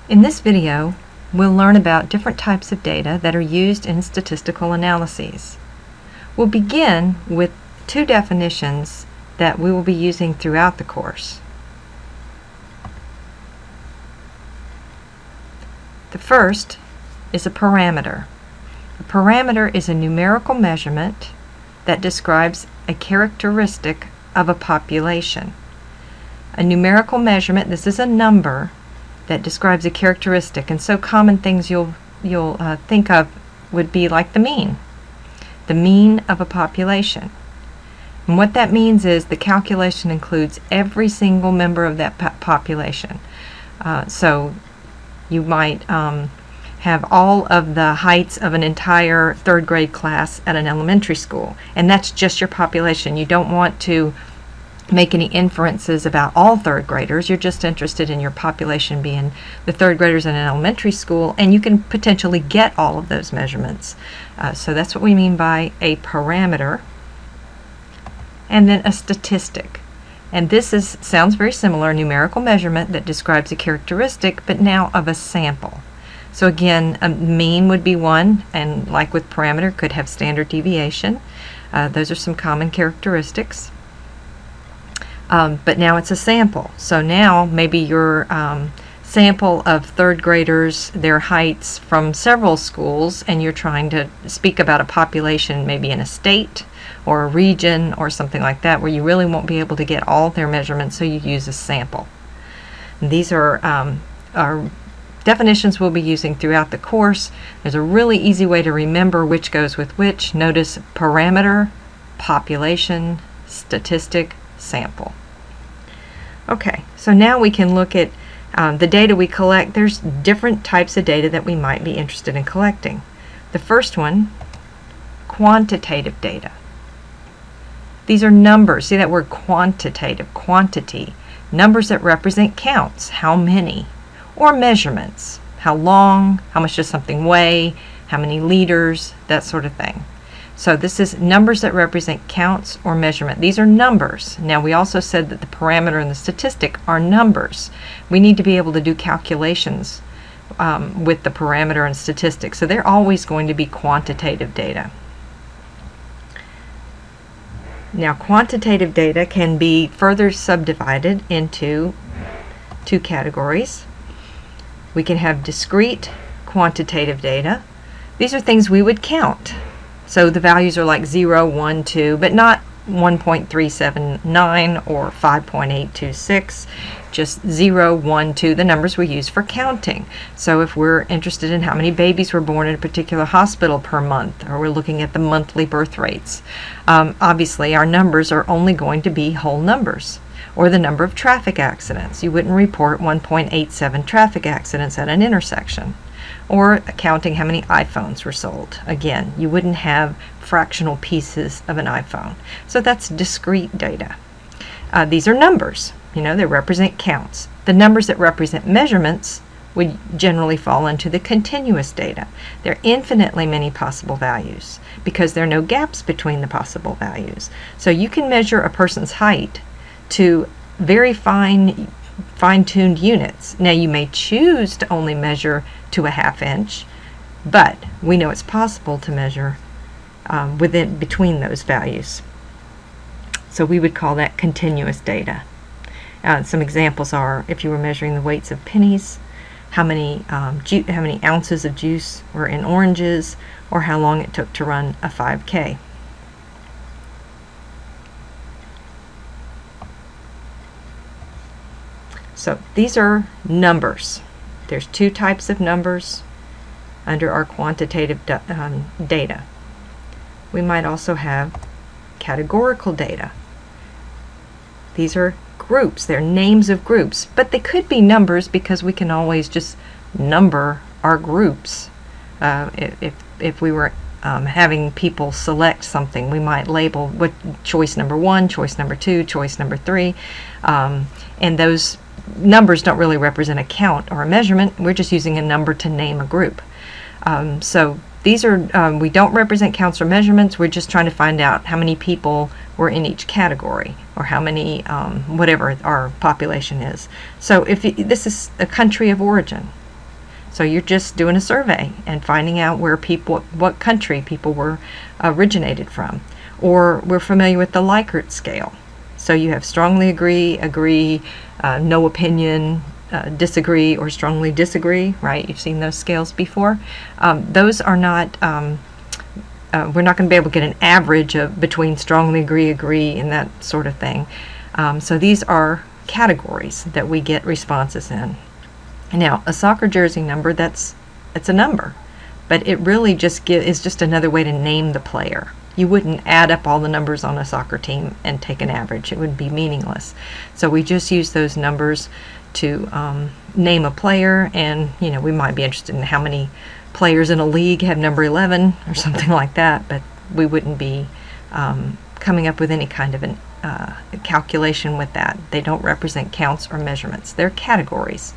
In this video, we'll learn about different types of data that are used in statistical analyses. We'll begin with two definitions that we will be using throughout the course. The first is a parameter. A parameter is a numerical measurement that describes a characteristic of a population. A numerical measurement, this is a number that describes a characteristic, and so common things you'll think of would be like the mean of a population. And what that means is the calculation includes every single member of that population. So you might have all of the heights of an entire third grade class at an elementary school, and that's just your population. You don't want to make any inferences about all third graders. You're just interested in your population being the third graders in an elementary school, and you can potentially get all of those measurements. So that's what we mean by a parameter. And then a statistic. And this sounds very similar, a numerical measurement that describes a characteristic, but now of a sample. So again, a mean would be one, and like with parameter, could have standard deviation. Those are some common characteristics. But now it's a sample. So now maybe your sample of third graders, their heights from several schools, and you're trying to speak about a population maybe in a state or a region or something like that, where you really won't be able to get all their measurements, so you use a sample. And these are definitions we'll be using throughout the course. There's a really easy way to remember which goes with which. Notice parameter, population, statistic, sample. Okay, so now we can look at the data we collect. There's different types of data that we might be interested in collecting. The first one, quantitative data. These are numbers. See that word quantitative, quantity. Numbers that represent counts, how many, or measurements, how long, how much does something weigh, how many liters, that sort of thing. So this is numbers that represent counts or measurement. These are numbers. Now we also said that the parameter and the statistic are numbers. We need to be able to do calculations with the parameter and statistic. So they're always going to be quantitative data. Now quantitative data can be further subdivided into two categories. We can have discrete quantitative data. These are things we would count. So the values are like 0, 1, 2, but not 1.379 or 5.826, just 0, 1, 2, the numbers we use for counting. So if we're interested in how many babies were born in a particular hospital per month, or we're looking at the monthly birth rates, obviously our numbers are only going to be whole numbers. Or the number of traffic accidents. You wouldn't report 1.87 traffic accidents at an intersection. Or counting how many iPhones were sold. Again, you wouldn't have fractional pieces of an iPhone. So that's discrete data. These are numbers. They represent counts. The numbers that represent measurements would generally fall into the continuous data. There are infinitely many possible values because there are no gaps between the possible values. So you can measure a person's height to very fine-tuned units. Now you may choose to only measure to a ½ inch, but we know it's possible to measure between those values. So we would call that continuous data. Some examples are if you were measuring the weights of pennies, how many ounces of juice were in oranges, or how long it took to run a 5K. So these are numbers. There's two types of numbers under our quantitative data. We might also have categorical data. These are groups. They're names of groups, but they could be numbers because we can always just number our groups. If we were having people select something, we might label what choice number 1, choice number 2, choice number 3, and those numbers don't really represent a count or a measurement. We're just using a number to name a group. So these are, we don't represent counts or measurements. We're just trying to find out how many people were in each category, or how many, whatever our population is. So if this is a country of origin, So you're just doing a survey and finding out where people, what country people were originated from. Or we're familiar with the Likert Scale. So you have strongly agree, agree, no opinion, disagree, or strongly disagree, right? You've seen those scales before. Those are not, we're not going to be able to get an average of between strongly agree, agree, and that sort of thing. So these are categories that we get responses in. Now, a soccer jersey number, it's a number, but it really just is just another way to name the player. You wouldn't add up all the numbers on a soccer team and take an average. It would be meaningless. So we just use those numbers to name a player, and we might be interested in how many players in a league have number 11 or something like that, but we wouldn't be coming up with any kind of calculation with that. They don't represent counts or measurements. They're categories.